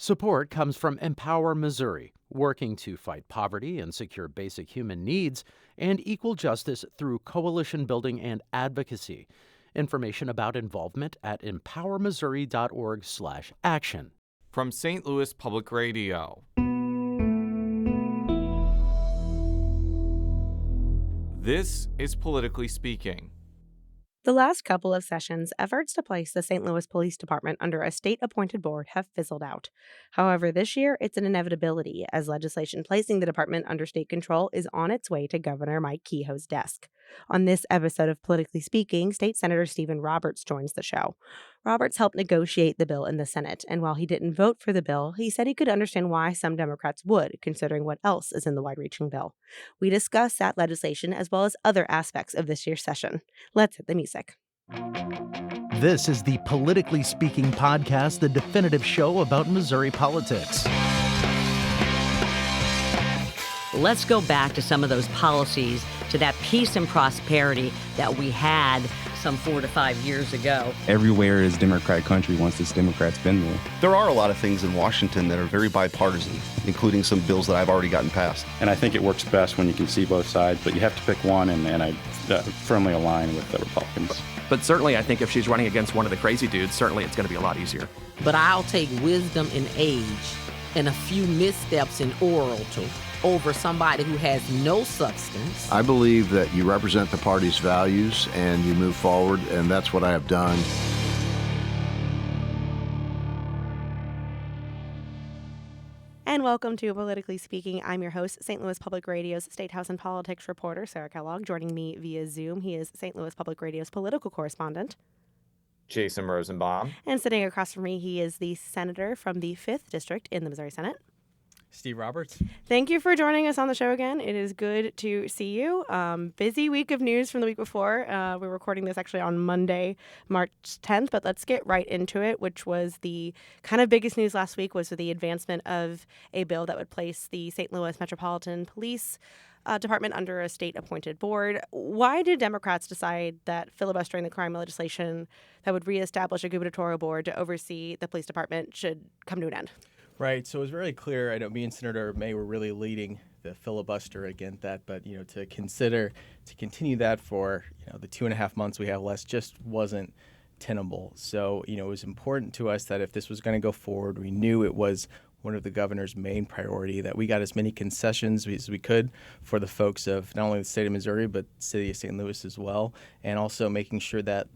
Support comes from Empower Missouri, working to fight poverty and secure basic human needs and equal justice through coalition building and advocacy. Information about involvement at empowermissouri.org/action. From St. Louis Public Radio. This is Politically Speaking. The last couple of sessions, efforts to place the St. Louis Police Department under a state-appointed board have fizzled out. However, this year, it's an inevitability as legislation placing the department under state control is on its way to Governor Mike Kehoe's desk. On this episode of Politically Speaking, State Senator Stephen Roberts joins the show. Roberts helped negotiate the bill in the Senate, and while he didn't vote for the bill, he said he could understand why some Democrats would, considering what else is in the wide-reaching bill. We discuss that legislation as well as other aspects of this year's session. Let's hit the music. This is the Politically Speaking podcast, the definitive show about Missouri politics. Let's go back to some of those policies, to that peace and prosperity that we had some 4 to 5 years ago. Everywhere is Democrat country once this Democrat's been there. There are a lot of things in Washington that are very bipartisan, including some bills that I've already gotten passed. And I think it works best when you can see both sides, but you have to pick one, and I firmly align with the Republicans. But certainly, I think if she's running against one of the crazy dudes, certainly it's going to be a lot easier. But I'll take wisdom in age and a few missteps in oral over somebody who has no substance. I believe that you represent the party's values and you move forward, and that's what I have done. And welcome to Politically Speaking. I'm your host, St. Louis Public Radio's State House and Politics reporter, Sarah Kellogg. Joining me via Zoom, he is St. Louis Public Radio's political correspondent, Jason Rosenbaum. And sitting across from me, he is the senator from the 5th District in the Missouri Senate, Steve Roberts. Thank you for joining us on the show again. It is good to see you. Busy week of news from the week before. We're recording this actually on Monday, March 10th, but let's get right into it, which was the kind of biggest news last week was the advancement of a bill that would place the St. Louis Metropolitan Police Department under a state-appointed board. Why did Democrats decide that filibustering the crime legislation that would reestablish a gubernatorial board to oversee the police department should come to an end? Right. So it was very clear. I know me and Senator May were really leading the filibuster against that, but to continue that for the 2.5 months we have left just wasn't tenable. So it was important to us that if this was going to go forward, we knew it was one of the governor's main priority, that we got as many concessions as we could for the folks of not only the state of Missouri but the city of St. Louis as well, and also making sure that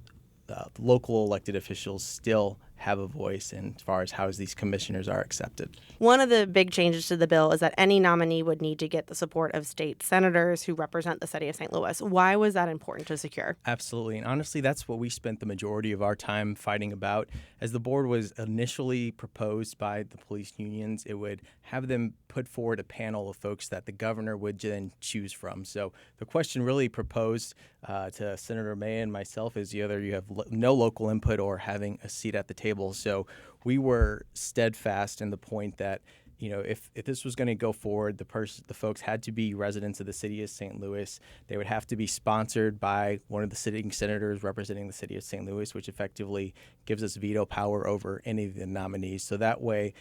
local elected officials still have a voice in as far as how these commissioners are accepted. One of the big changes to the bill is that any nominee would need to get the support of state senators who represent the city of St. Louis. Why was that important to secure? Absolutely. And honestly, that's what we spent the majority of our time fighting about. As the board was initially proposed by the police unions, it would have them put forward a panel of folks that the governor would then choose from. So the question really proposed to Senator May and myself is either you have no local input or having a seat at the table. So we were steadfast in the point that if this was going to go forward, the folks had to be residents of the city of St. Louis. They would have to be sponsored by one of the sitting senators representing the city of St. Louis, which effectively gives us veto power over any of the nominees. So that way,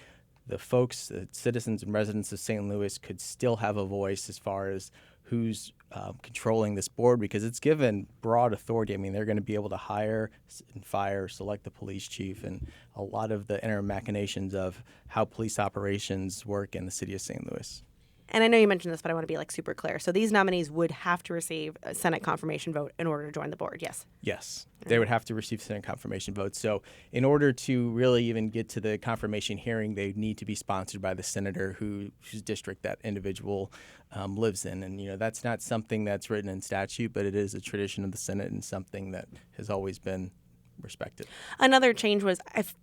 the folks, the citizens and residents of St. Louis could still have a voice as far as who's controlling this board, because it's given broad authority. I mean, they're going to be able to hire and fire, select the police chief, and a lot of the inner machinations of how police operations work in the city of St. Louis. And I know you mentioned this, but I want to be super clear. So these nominees would have to receive a Senate confirmation vote in order to join the board, yes? Yes, they would have to receive Senate confirmation votes. So in order to really even get to the confirmation hearing, they need to be sponsored by the senator whose district that individual lives in. And, that's not something that's written in statute, but it is a tradition of the Senate and something that has always been respected. Another change was,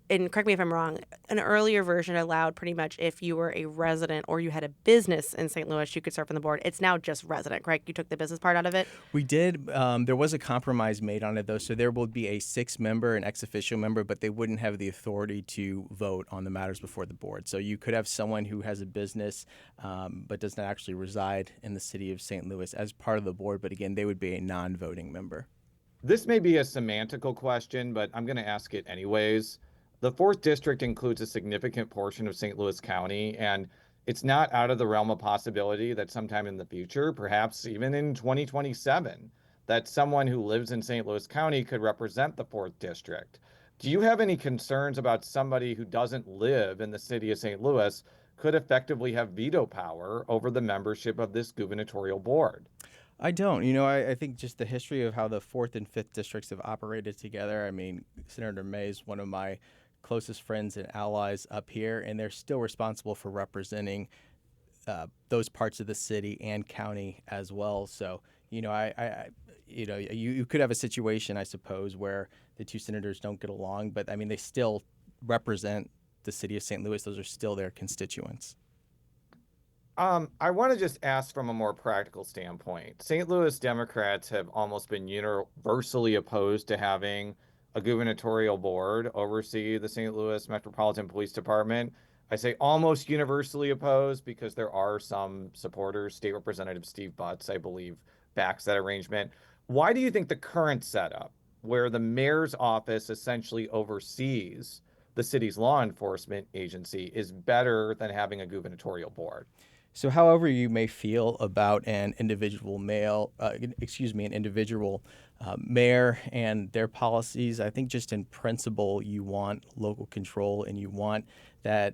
and correct me if I'm wrong, an earlier version allowed pretty much if you were a resident or you had a business in St. Louis, you could serve on the board. It's now just resident, correct? You took the business part out of it? We did. There was a compromise made on it, though. So there would be a 6-member, an ex-officio member, but they wouldn't have the authority to vote on the matters before the board. So you could have someone who has a business but does not actually reside in the city of St. Louis as part of the board. But again, they would be a non-voting member. This may be a semantical question, but I'm going to ask it anyways. The 4th District includes a significant portion of St. Louis County, and it's not out of the realm of possibility that sometime in the future, perhaps even in 2027, that someone who lives in St. Louis County could represent the 4th District. Do you have any concerns about somebody who doesn't live in the city of St. Louis could effectively have veto power over the membership of this gubernatorial board? I don't. I think just the history of how the 4th and 5th districts have operated together. I mean, Senator May is one of my closest friends and allies up here, and they're still responsible for representing those parts of the city and county as well. So, you could have a situation, I suppose, where the two senators don't get along, but I mean, they still represent the city of St. Louis. Those are still their constituents. I want to just ask from a more practical standpoint. St. Louis Democrats have almost been universally opposed to having a gubernatorial board oversee the St. Louis Metropolitan Police Department. I say almost universally opposed because there are some supporters. State Representative Steve Butts, I believe, backs that arrangement. Why do you think the current setup, where the mayor's office essentially oversees the city's law enforcement agency, is better than having a gubernatorial board? So, however you may feel about an individual mayor and their policies, I think just in principle, you want local control and you want that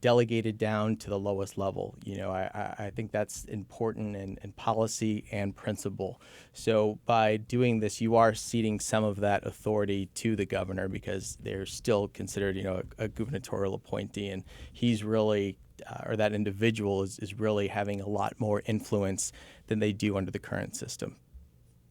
delegated down to the lowest level. I think that's important in policy and principle. So by doing this, you are ceding some of that authority to the governor because they're still considered, a gubernatorial appointee, and he's really or that individual is really having a lot more influence than they do under the current system.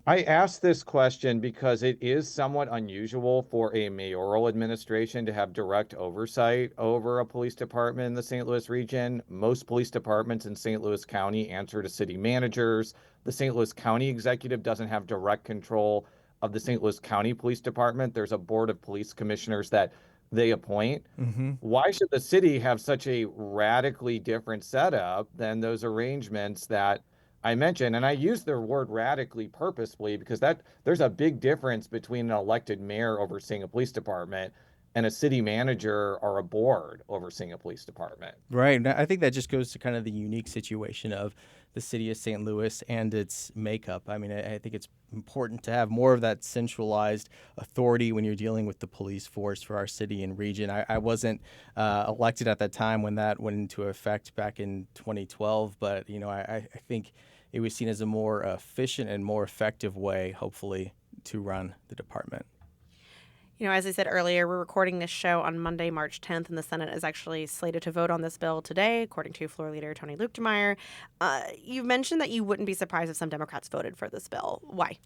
I asked this question because it is somewhat unusual for a mayoral administration to have direct oversight over a police department in the St. Louis region. Most police departments in St. Louis County answer to city managers. The St. Louis County executive doesn't have direct control of the St. Louis County Police Department. There's a board of police commissioners that they appoint. Mm-hmm. Why should the city have such a radically different setup than those arrangements that I mentioned? And I use the word radically purposefully because there's a big difference between an elected mayor overseeing a police department and a city manager or a board overseeing a police department. Right. And I think that just goes to kind of the unique situation of the city of St. Louis and its makeup. I mean, I think it's important to have more of that centralized authority when you're dealing with the police force for our city and region. I wasn't elected at that time when that went into effect back in 2012, but, I think it was seen as a more efficient and more effective way, hopefully, to run the department. As I said earlier, we're recording this show on Monday, March 10th, and the Senate is actually slated to vote on this bill today, according to Floor Leader Tony Luetkemeyer. You've mentioned that you wouldn't be surprised if some Democrats voted for this bill. Why?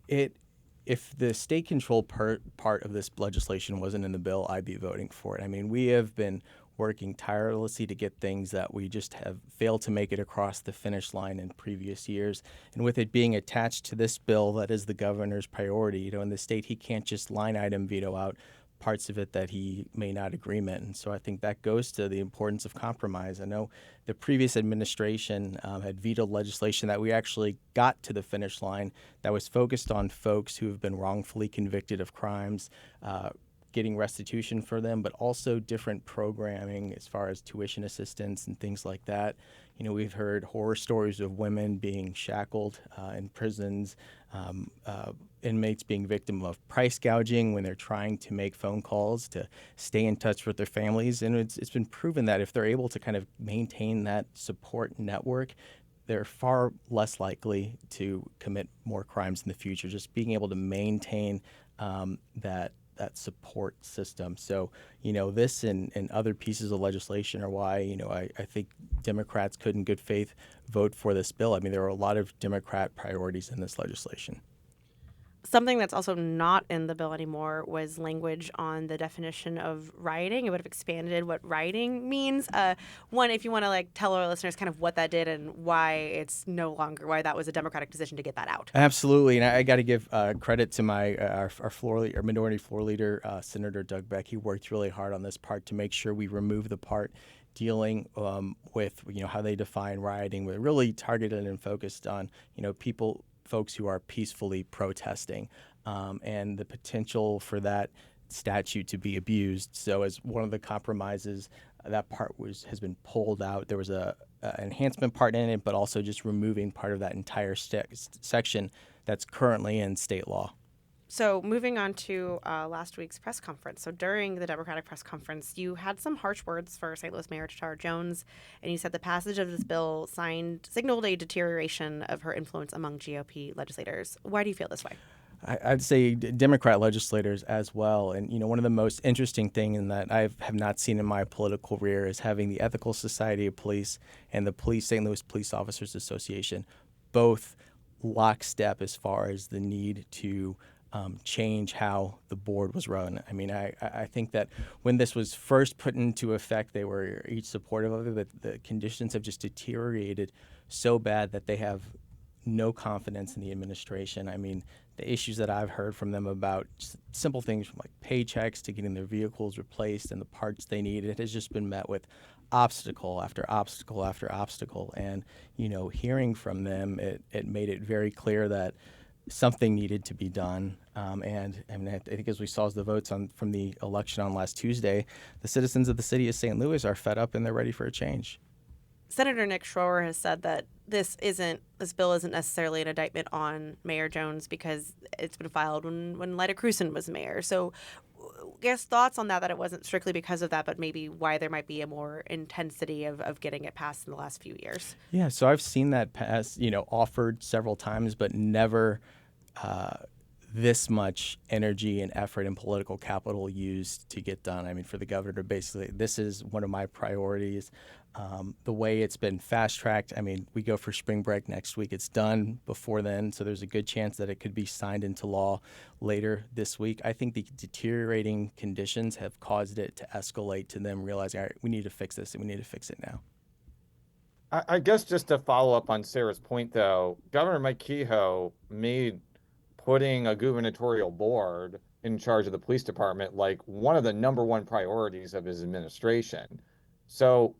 If the state control part of this legislation wasn't in the bill, I'd be voting for it. I mean, we have been working tirelessly to get things that we just have failed to make it across the finish line in previous years. And with it being attached to this bill that is the governor's priority, in the state, he can't just line item veto out parts of it that he may not agree with. And so I think that goes to the importance of compromise. I know the previous administration had vetoed legislation that we actually got to the finish line that was focused on folks who have been wrongfully convicted of crimes, getting restitution for them, but also different programming as far as tuition assistance and things like that. We've heard horror stories of women being shackled in prisons, inmates being victim of price gouging when they're trying to make phone calls to stay in touch with their families. And it's been proven that if they're able to kind of maintain that support network, they're far less likely to commit more crimes in the future, just being able to maintain that support system. So, this and other pieces of legislation are why, I think Democrats could in good faith vote for this bill. I mean, there are a lot of Democrat priorities in this legislation. Something that's also not in the bill anymore was language on the definition of rioting. It would have expanded what rioting means. One, if you want to tell our listeners kind of what that did and why that was a Democratic decision to get that out. Absolutely, and I got to give credit to our minority floor leader, Senator Doug Beck. He worked really hard on this part to make sure we remove the part dealing with how they define rioting. We're really targeted and focused on folks who are peacefully protesting, and the potential for that statute to be abused. So as one of the compromises, that part has been pulled out. There was a enhancement part in it, but also just removing part of that entire section that's currently in state law. So moving on to last week's press conference. So during the Democratic press conference, you had some harsh words for St. Louis Mayor Tara Jones, and you said the passage of this bill signaled a deterioration of her influence among GOP legislators. Why do you feel this way? I'd say Democrat legislators as well. And, one of the most interesting things that I have not seen in my political career is having the Ethical Society of Police and the St. Louis Police Officers Association both lockstep as far as the need to change how the board was run. I mean, I think that when this was first put into effect, they were each supportive of it, but the conditions have just deteriorated so bad that they have no confidence in the administration. I mean, the issues that I've heard from them about simple things from like paychecks to getting their vehicles replaced and the parts they need, it has just been met with obstacle after obstacle after obstacle. And, hearing from them, it made it very clear that something needed to be done. And I mean, I think as we saw as the votes from the election on last Tuesday, the citizens of the city of St. Louis are fed up and they're ready for a change. Senator Nick Schroer has said that this bill isn't necessarily an indictment on Mayor Jones because it's been filed when Lyda Crewson was mayor. So I guess thoughts on that it wasn't strictly because of that, but maybe why there might be a more intensity of getting it passed in the last few years. Yeah, so I've seen that pass, offered several times, but never this much energy and effort and political capital used to get done. I mean, for the governor, basically, this is one of my priorities. The way it's been fast-tracked, I mean, we go for spring break next week. It's done before then, so there's a good chance that it could be signed into law later this week. I think the deteriorating conditions have caused it to escalate to them realizing, all right, we need to fix this, and we need to fix it now. I guess just to follow up on Sarah's point, though, Governor Mike Kehoe made putting a gubernatorial board in charge of the police department like one of the number one priorities of his administration. So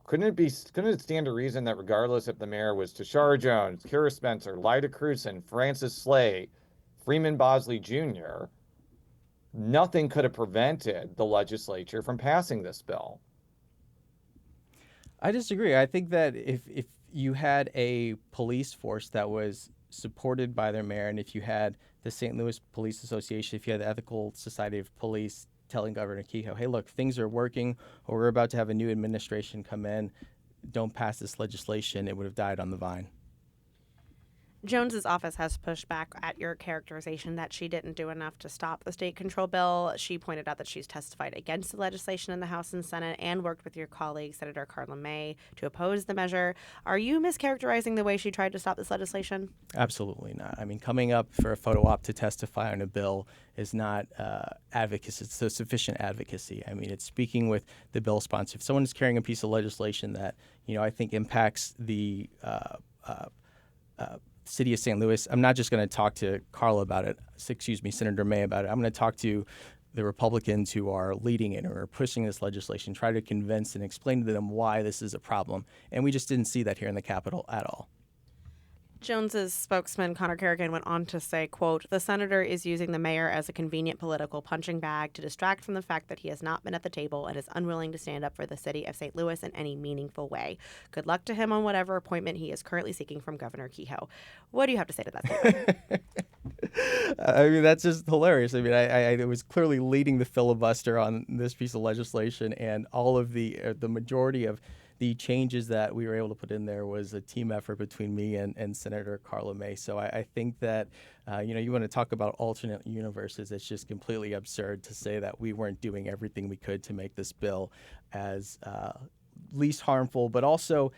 couldn't it stand to reason that regardless if the mayor was Tashara Jones, Kira Spencer, Lyda Crewson, Francis Slay, Freeman Bosley Jr., nothing could have prevented the legislature from passing this bill? I disagree. I think that if you had a police force that was supported by their mayor, and if you had the St. Louis Police Association, if you had the Ethical Society of Police telling Governor Kehoe, hey, look, things are working, or we're about to have a new administration come in, don't pass this legislation, it would have died on the vine. Jones's office has pushed back at your characterization that she didn't do enough to stop the state control bill. She pointed out that she's testified against the legislation in the House and Senate and worked with your colleague, Senator Carla May, to oppose the measure. Are you mischaracterizing the way she tried to stop this legislation? Absolutely not. I mean, coming up for a photo op to testify on a bill is not advocacy. It's sufficient advocacy. I mean, it's speaking with the bill sponsor. If someone is carrying a piece of legislation that, I think impacts the city of St. Louis, I'm not just going to talk to Carla about it, Senator May about it. I'm going to talk to the Republicans who are leading it or are pushing this legislation, try to convince and explain to them why this is a problem. And we just didn't see that here in the Capitol at all. Jones's spokesman, Connor Kerrigan, went on to say, quote, the senator is using the mayor as a convenient political punching bag to distract from the fact that he has not been at the table and is unwilling to stand up for the city of St. Louis in any meaningful way. Good luck to him on whatever appointment he is currently seeking from Governor Kehoe. What do you have to say to that statement? I mean, that's just hilarious. I mean, I was clearly leading the filibuster on this piece of legislation, and all of the majority of the changes that we were able to put in there was a team effort between me and Senator Carla May. So I think that, you want to talk about alternate universes. It's just completely absurd to say that we weren't doing everything we could to make this bill as least harmful, but also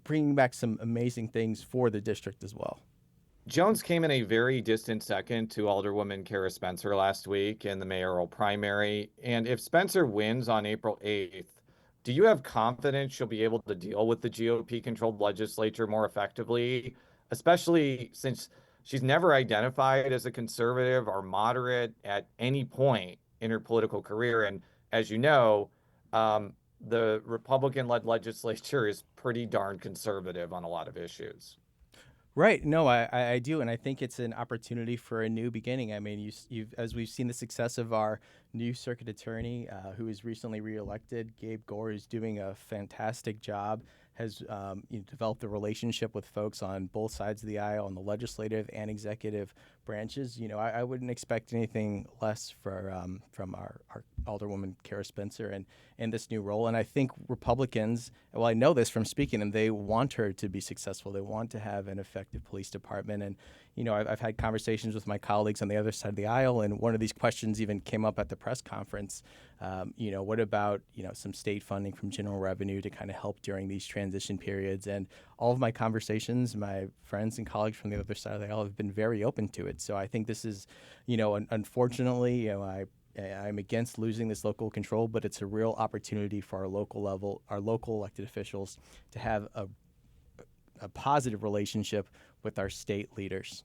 bringing back some amazing things for the district as well. Jones came in a very distant second to Alderwoman Kira Spencer last week in the mayoral primary. And if Spencer wins on April 8th, do you have confidence she'll be able to deal with the GOP-controlled legislature more effectively, especially since she's never identified as a conservative or moderate at any point in her political career? And as you know, the Republican-led legislature is pretty darn conservative on a lot of issues. Right. No, I do, and I think it's an opportunity for a new beginning. I mean, you've as we've seen the success of our new circuit attorney, who was recently reelected, Gabe Gore, is doing a fantastic job. Has developed a relationship with folks on both sides of the aisle, on the legislative and executive branches. I wouldn't expect anything less from our Alderwoman Kara Spencer and in this new role. And I think Republicans, well, I know this from speaking to them, they want her to be successful. They want to have an effective police department. And, I've had conversations with my colleagues on the other side of the aisle, and one of these questions even came up at the press conference. What about, some state funding from general revenue to kind of help during these transition periods? And all of my conversations, my friends and colleagues from the other side of the aisle have been very open to it. So I think this is, unfortunately, I'm against losing this local control, but it's a real opportunity for our local elected officials to have a positive relationship with our state leaders.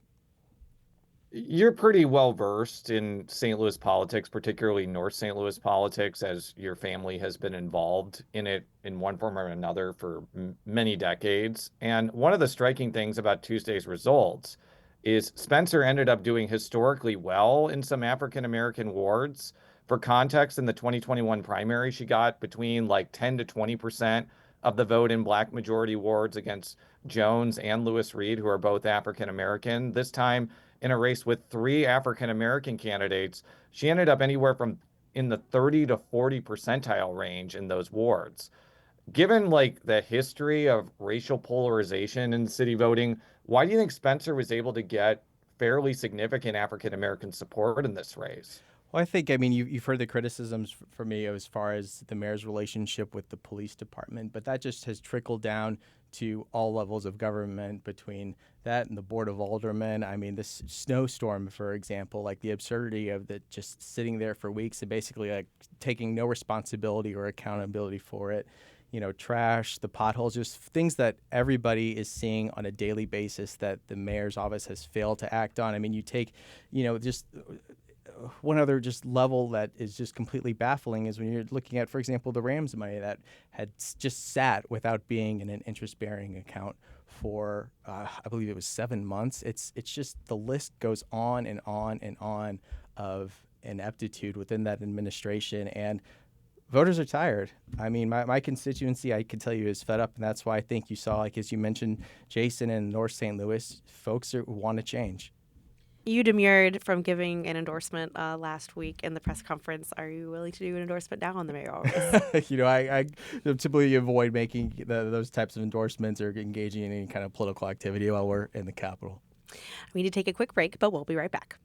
You're pretty well versed in St. Louis politics, particularly North St. Louis politics, as your family has been involved in it in one form or another for many decades. And one of the striking things about Tuesday's results is Spencer ended up doing historically well in some African American wards. For context, in the 2021 primary, she got between like 10 to 20% of the vote in Black majority wards against Jones and Lewis Reed, who are both African American. This time, in a race with 3 African American candidates, she ended up anywhere from in the 30 to 40 percentile range in those wards. Given like the history of racial polarization in city voting, why do you think Spencer was able to get fairly significant African American support in this race? Well, you've heard the criticisms for me as far as the mayor's relationship with the police department, but that just has trickled down to all levels of government, between that and the Board of Aldermen. I mean, this snowstorm, for example, like the absurdity of the just sitting there for weeks and basically like taking no responsibility or accountability for it. Trash, the potholes, just things that everybody is seeing on a daily basis that the mayor's office has failed to act on. I mean, you take, just one other just level that is just completely baffling is when you're looking at, for example, the Rams money that had just sat without being in an interest-bearing account for, I believe it was 7 months. It's just the list goes on and on and on of ineptitude within that administration, and voters are tired. I mean, my constituency, I can tell you, is fed up, and that's why I think you saw, like as you mentioned, Jason in North St. Louis, folks want to change. You demurred from giving an endorsement last week in the press conference. Are you willing to do an endorsement now on the mayoral race? I typically avoid making those types of endorsements or engaging in any kind of political activity while we're in the Capitol. We need to take a quick break, but we'll be right back.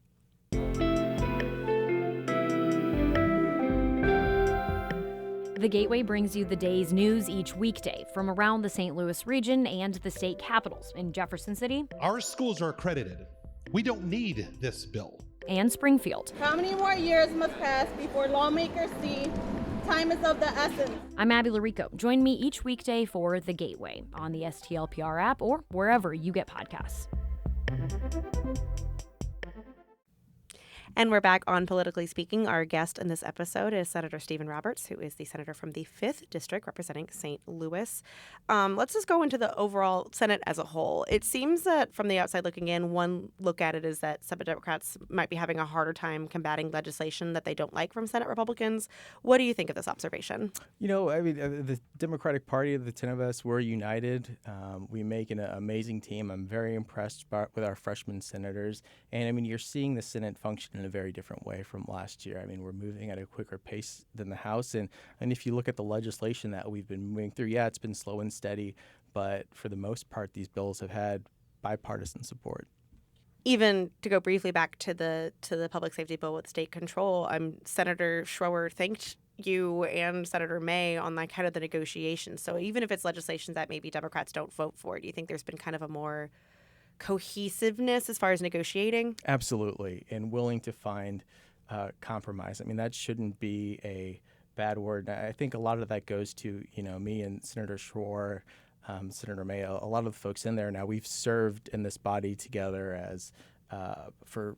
The Gateway brings you the day's news each weekday from around the St. Louis region and the state capitals in Jefferson City. Our schools are accredited. We don't need this bill. And Springfield. How many more years must pass before lawmakers see time is of the essence? I'm Abby Larico. Join me each weekday for The Gateway on the STLPR app or wherever you get podcasts. And we're back on Politically Speaking. Our guest in this episode is Senator Stephen Roberts, who is the senator from the 5th District representing St. Louis. Let's just go into the overall Senate as a whole. It seems that from the outside looking in, one look at it is that some Democrats might be having a harder time combating legislation that they don't like from Senate Republicans. What do you think of this observation? The Democratic Party, the 10 of us, we're united. We make an amazing team. I'm very impressed with our freshman senators. And, you're seeing the Senate function in a very different way from last year. We're moving at a quicker pace than the House. And if you look at the legislation that we've been moving through, yeah, it's been slow and steady, but for the most part, these bills have had bipartisan support. Even to go briefly back to the public safety bill with state control, Senator Schroer thanked you and Senator May on kind of the negotiations. So even if it's legislation that maybe Democrats don't vote for, do you think there's been kind of a more cohesiveness as far as negotiating? Absolutely, and willing to find compromise. That shouldn't be a bad word. I think a lot of that goes to me and Senator Schroer, Senator May, a lot of the folks in there now. We've served in this body together as for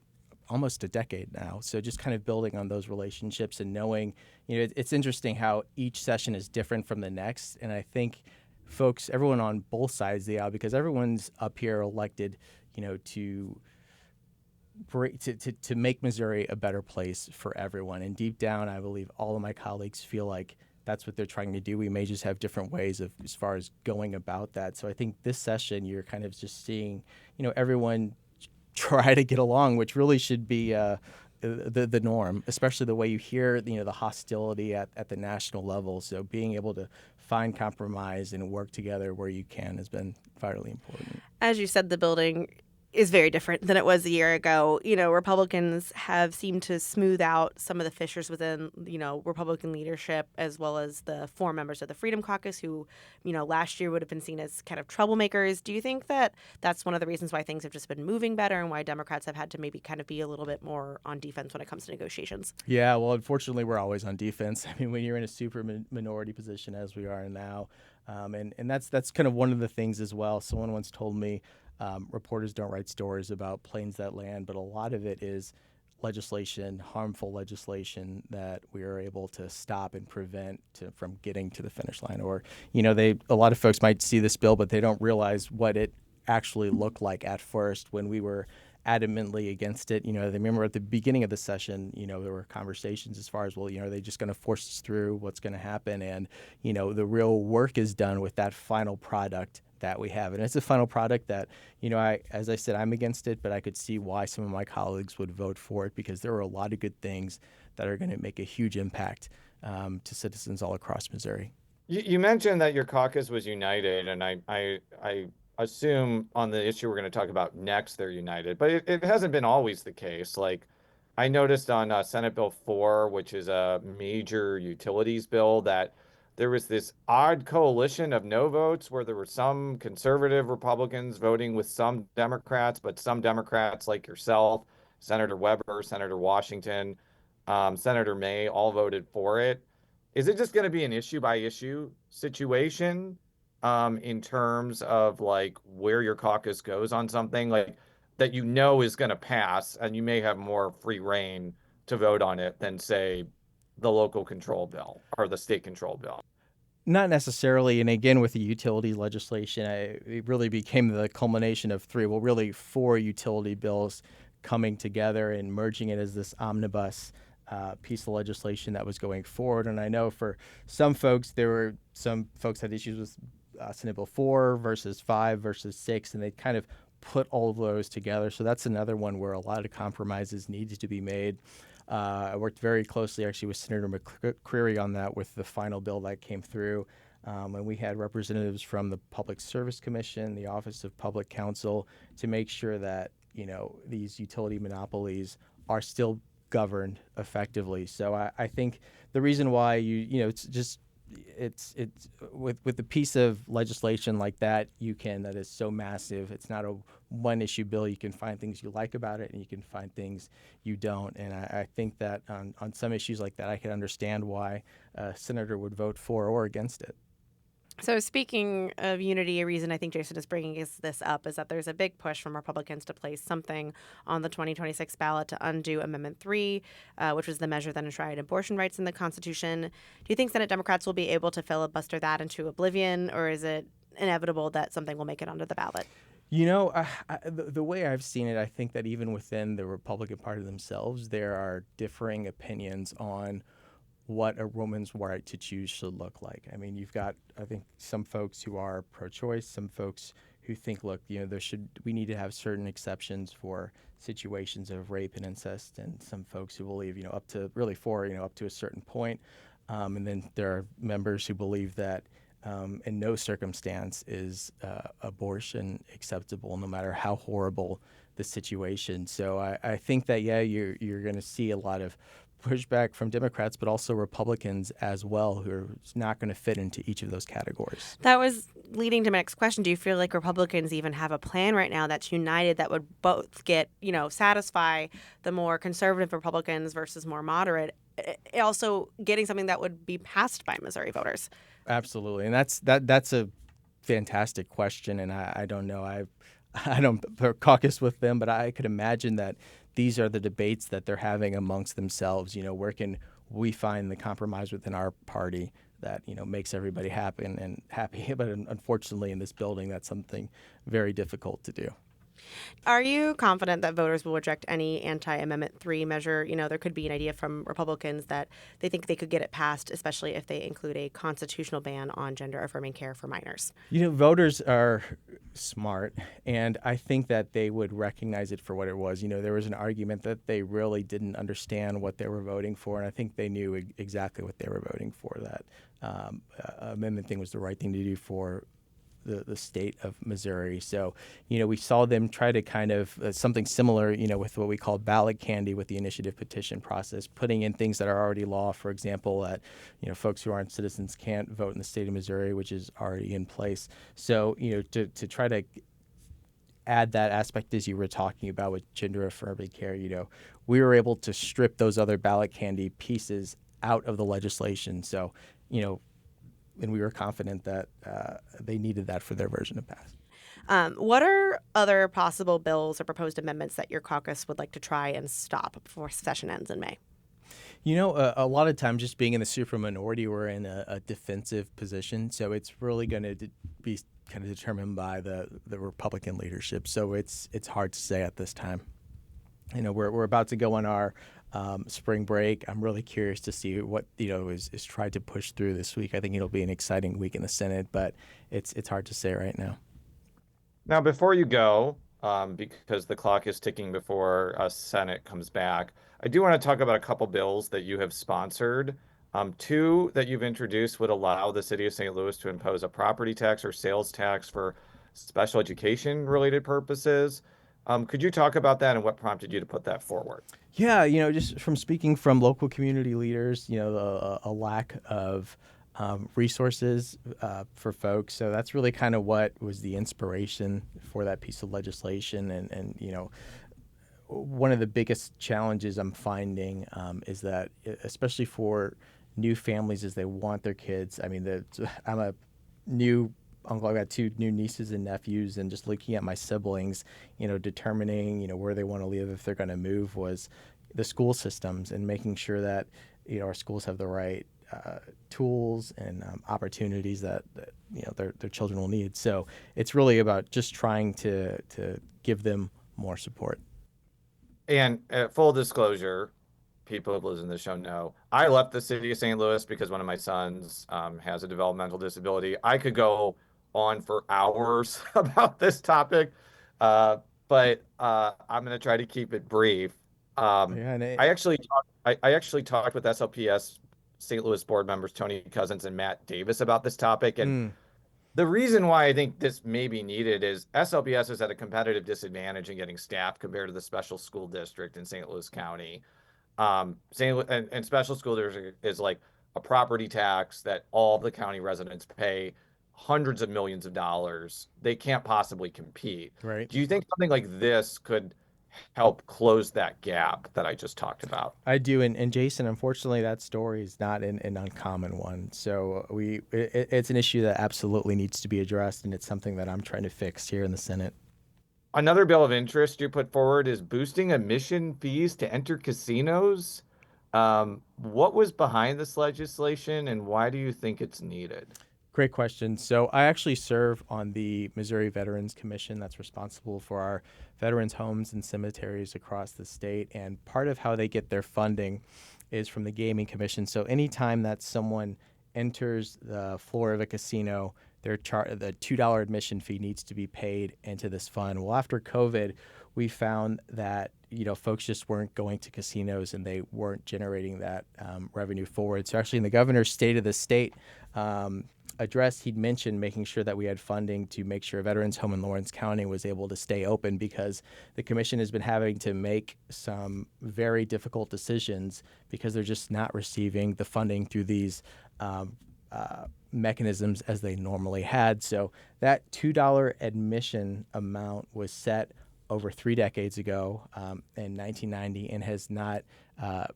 almost a decade now. So just kind of building on those relationships and knowing, it's interesting how each session is different from the next. And I think everyone on both sides of the aisle, because everyone's up here elected, to make Missouri a better place for everyone. And deep down, I believe all of my colleagues feel like that's what they're trying to do. We may just have different ways of as far as going about that. So I think this session, you're kind of just seeing, everyone try to get along, which really should be the norm, especially the way you hear, the hostility at the national level. So being able to find compromise and work together where you can has been vitally important. As you said, the building is very different than it was a year ago. Republicans have seemed to smooth out some of the fissures within, Republican leadership, as well as the 4 members of the Freedom Caucus who, last year would have been seen as kind of troublemakers. Do you think that that's one of the reasons why things have just been moving better and why Democrats have had to maybe kind of be a little bit more on defense when it comes to negotiations? Yeah, well, unfortunately, we're always on defense. I mean, when you're in a super minority position as we are now, and that's kind of one of the things as well. Someone once told me, reporters don't write stories about planes that land, but a lot of it is legislation, harmful legislation that we are able to stop and prevent from getting to the finish line. Or, a lot of folks might see this bill, but they don't realize what it actually looked like at first when we were adamantly against it. They remember at the beginning of the session, there were conversations as far as, well, are they just going to force us through? What's going to happen? And, the real work is done with that final product that we have. And it's a final product that, as I said, I'm against it, but I could see why some of my colleagues would vote for it, because there are a lot of good things that are going to make a huge impact to citizens all across Missouri. You mentioned that your caucus was united, and I assume on the issue we're going to talk about next, they're united, but it hasn't been always the case. Like, I noticed on Senate Bill 4, which is a major utilities bill, that there was this odd coalition of no votes where there were some conservative Republicans voting with some Democrats, but some Democrats like yourself, Senator Weber, Senator Washington, Senator May, all voted for it. Is it just going to be an issue by issue situation in terms of like where your caucus goes on something like that is going to pass, and you may have more free reign to vote on it than, say, the local control bill or the state control bill? Not necessarily. And again, with the utility legislation, it really became the culmination of 4 utility bills coming together and merging it as this omnibus piece of legislation that was going forward. And I know for some folks, some folks had issues with Senate Bill 4 versus 5 versus 6, and they kind of put all of those together. So that's another one where a lot of compromises needed to be made. I worked very closely actually with Senator McCreary on that with the final bill that came through. And we had representatives from the Public Service Commission, the Office of Public Counsel, to make sure that, these utility monopolies are still governed effectively. So I think the reason why it's with a piece of legislation like that that is so massive, it's not a one issue bill. You can find things you like about it and you can find things you don't. And I think that on some issues like that, I can understand why a senator would vote for or against it. So speaking of unity, a reason I think Jason is bringing this up is that there's a big push from Republicans to place something on the 2026 ballot to undo Amendment 3, which was the measure that enshrined abortion rights in the Constitution. Do you think Senate Democrats will be able to filibuster that into oblivion, or is it inevitable that something will make it onto the ballot? The way I've seen it, I think that even within the Republican Party themselves, there are differing opinions on what a woman's right to choose should look like. I mean, you've got, I think, some folks who are pro-choice, some folks who think, look, we need to have certain exceptions for situations of rape and incest, and some folks who believe, up to a certain point. And then there are members who believe that in no circumstance is abortion acceptable, no matter how horrible the situation. So I think that, you're going to see a lot of pushback from Democrats, but also Republicans as well, who are not going to fit into each of those categories. That was leading to my next question. Do you feel like Republicans even have a plan right now that's united that would both get, satisfy the more conservative Republicans versus more moderate, also getting something that would be passed by Missouri voters? Absolutely. And that's a fantastic question. And I don't know. I don't caucus with them, but I could imagine that these are the debates that they're having amongst themselves. Where can we find the compromise within our party that makes everybody happy and happy. But unfortunately, in this building, that's something very difficult to do. Are you confident that voters will reject any anti-Amendment 3 measure? There could be an idea from Republicans that they think they could get it passed, especially if they include a constitutional ban on gender-affirming care for minors. Voters are smart, and I think that they would recognize it for what it was. There was an argument that they really didn't understand what they were voting for, and I think they knew exactly what they were voting for, that amendment thing was the right thing to do for the state of Missouri. So, we saw them try to kind of something similar, with what we call ballot candy with the initiative petition process, putting in things that are already law. For example, that, folks who aren't citizens can't vote in the state of Missouri, which is already in place. So, to try to add that aspect, as you were talking about with gender affirming care, we were able to strip those other ballot candy pieces out of the legislation. So, and we were confident that they needed that for their version to pass. What are other possible bills or proposed amendments that your caucus would like to try and stop before session ends in May? A lot of times, just being in the super minority, we're in a defensive position. So it's really going to be kind of determined by the Republican leadership. So it's hard to say at this time. We're about to go on our spring break. I'm really curious to see what is tried to push through this week. I think it'll be an exciting week in the Senate, but it's hard to say right now. Now, before you go, because the clock is ticking before Senate comes back, I do want to talk about a couple bills that you have sponsored. Two that you've introduced would allow the city of St. Louis to impose a property tax or sales tax for special education related purposes. Could you talk about that and what prompted you to put that forward? Yeah, just from speaking from local community leaders, a lack of resources for folks. So that's really kind of what was the inspiration for that piece of legislation. And one of the biggest challenges I'm finding is that, especially for new families, as they want their kids. I mean, I'm a new uncle. I've got two new nieces and nephews, and just looking at my siblings, determining, where they want to live if they're going to move was the school systems and making sure that, our schools have the right tools and opportunities that their children will need. So it's really about just trying to give them more support. And full disclosure, people who listen to the show know, I left the city of St. Louis because one of my sons has a developmental disability. I could go on for hours about this topic, but I'm going to try to keep it brief. I actually talked with SLPS St. Louis board members Tony Cousins and Matt Davis about this topic, and the reason why I think this may be needed is SLPS is at a competitive disadvantage in getting staff compared to the special school district in St. Louis County. And special school district is like a property tax that all the county residents pay hundreds of millions of dollars. They can't possibly compete. Right. Do you think something like this could help close that gap that I just talked about? I do. And Jason, unfortunately, that story is not an uncommon one. So it's an issue that absolutely needs to be addressed, and it's something that I'm trying to fix here in the Senate. Another bill of interest you put forward is boosting admission fees to enter casinos. What was behind this legislation, and why do you think it's needed? Great question. So I actually serve on the Missouri Veterans Commission that's responsible for our veterans' homes and cemeteries across the state. And part of how they get their funding is from the Gaming Commission. So anytime that someone enters the floor of a casino, the $2 admission fee needs to be paid into this fund. Well, after COVID, we found that folks just weren't going to casinos and they weren't generating that revenue forward. So actually, in the governor's State of the State address, he'd mentioned making sure that we had funding to make sure a veterans home in Lawrence County was able to stay open, because the commission has been having to make some very difficult decisions because they're just not receiving the funding through these mechanisms as they normally had. So that $2 admission amount was set over 3 decades ago in 1990 and has not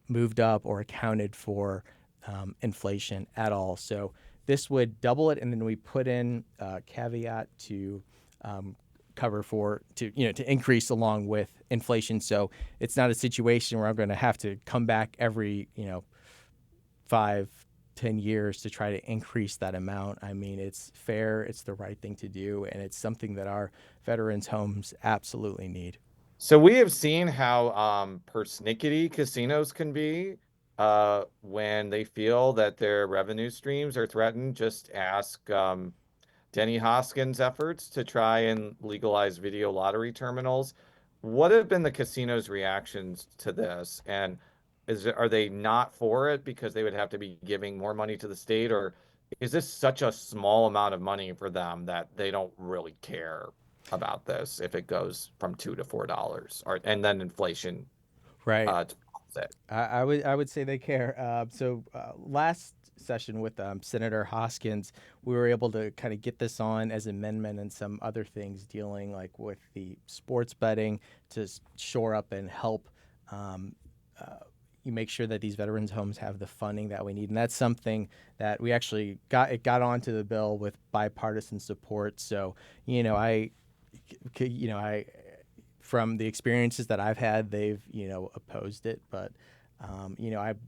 moved up or accounted for inflation at all. So this would double it, and then we put in a caveat to cover to increase along with inflation. So it's not a situation where I'm going to have to come back every 5 10 years to try to increase that amount. I mean, it's fair, it's the right thing to do, and it's something that our veterans' homes absolutely need. So we have seen how persnickety casinos can be when they feel that their revenue streams are threatened. Just ask Denny Hoskins' efforts to try and legalize video lottery terminals. What have been the casinos' reactions to this? And are they not for it because they would have to be giving more money to the state, or is this such a small amount of money for them that they don't really care about this if it goes from $2 to $4, and then inflation Right. to offset? I would say they care. Last session with Senator Hoskins, we were able to kind of get this on as amendment and some other things dealing like with the sports betting to shore up and help you make sure that these veterans homes have the funding that we need. And that's something that we actually got onto the bill with bipartisan support. So, from the experiences that I've had, they've, opposed it. But, I'm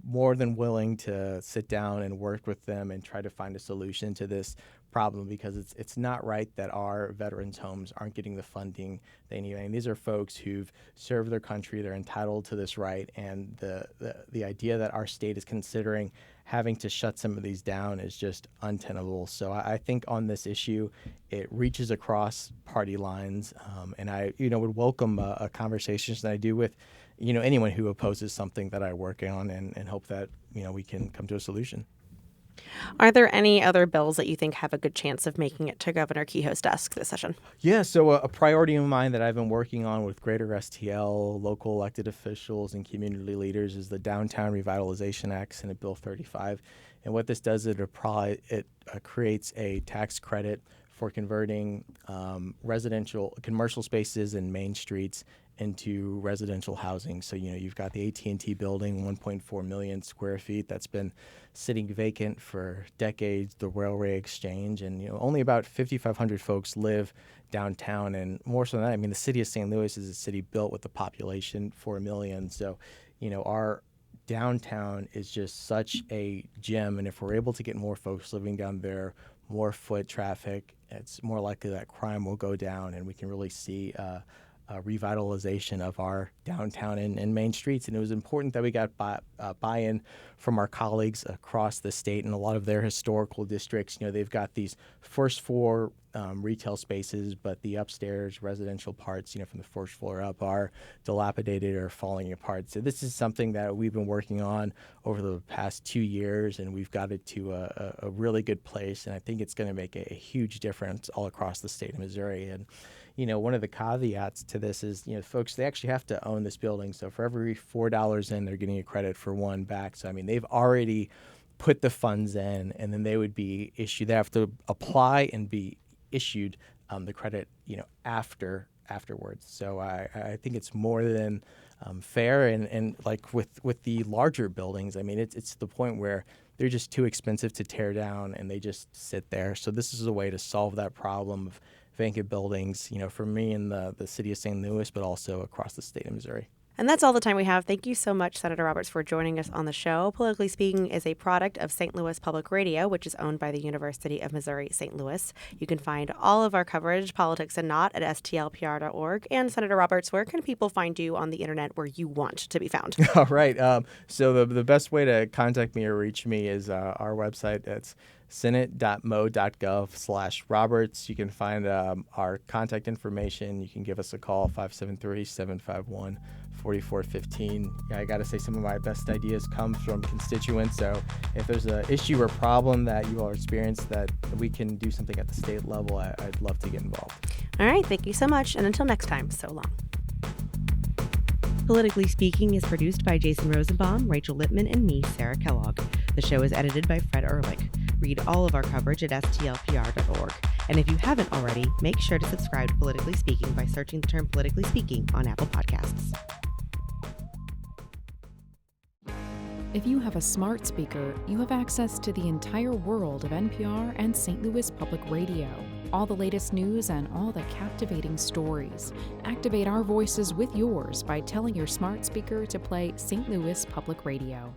more than willing to sit down and work with them and try to find a solution to this problem, because it's not right that our veterans homes aren't getting the funding they need. I mean, these are folks who've served their country. They're entitled to this right. And the idea that our state is considering having to shut some of these down is just untenable. So I think on this issue, it reaches across party lines. And I, would welcome a conversation that I do with, anyone who opposes something that I work on, and hope that, we can come to a solution. Are there any other bills that you think have a good chance of making it to Governor Kehoe's desk this session? Yeah, so a priority of mine that I've been working on with Greater STL, local elected officials, and community leaders is the Downtown Revitalization Act, Senate Bill 35. And what this does is it creates a tax credit for converting commercial spaces and main streets into residential housing. So, you've got the AT&T building, 1.4 million square feet, that's been sitting vacant for decades, the Railway Exchange, and, only about 5,500 folks live downtown. And more so than that, I mean, the city of St. Louis is a city built with a population 4 million. So, our downtown is just such a gem. And if we're able to get more folks living down there, more foot traffic, it's more likely that crime will go down, and we can really see a revitalization of our downtown and main streets. And it was important that we got buy-in from our colleagues across the state and a lot of their historical districts. They've got these first floor retail spaces, but the upstairs residential parts, from the first floor up, are dilapidated or falling apart. So this is something that we've been working on over the past 2 years, and we've got it to a really good place. And I think it's going to make a huge difference all across the state of Missouri. And one of the caveats to this is, folks, they actually have to own this building. So for every $4 in, they're getting a credit for one back. So, I mean, they've already put the funds in, and then they would be issued. They have to apply and be issued the credit, afterwards. So I think it's more than fair. And like with the larger buildings, I mean, it's to the point where they're just too expensive to tear down, and they just sit there. So this is a way to solve that problem of vacant buildings, for me in the city of St. Louis, but also across the state of Missouri. And that's all the time we have. Thank you so much, Senator Roberts, for joining us on the show. Politically Speaking is a product of St. Louis Public Radio, which is owned by the University of Missouri St. Louis. You can find all of our coverage, politics and not, at stlpr.org. And Senator Roberts, where can people find you on the internet where you want to be found? All right. So the best way to contact me or reach me is our website. It's senate.mo.gov/Roberts. You can find our contact information. You can give us a call, 573-751-4415. I got to say, some of my best ideas come from constituents. So if there's an issue or problem that you all experience that we can do something at the state level, I'd love to get involved. All right. Thank you so much. And until next time, so long. Politically Speaking is produced by Jason Rosenbaum, Rachel Lippman, and me, Sarah Kellogg. The show is edited by Fred Ehrlich. Read all of our coverage at stlpr.org. And if you haven't already, make sure to subscribe to Politically Speaking by searching the term Politically Speaking on Apple Podcasts. If you have a smart speaker, you have access to the entire world of NPR and St. Louis Public Radio. All the latest news and all the captivating stories. Activate our voices with yours by telling your smart speaker to play St. Louis Public Radio.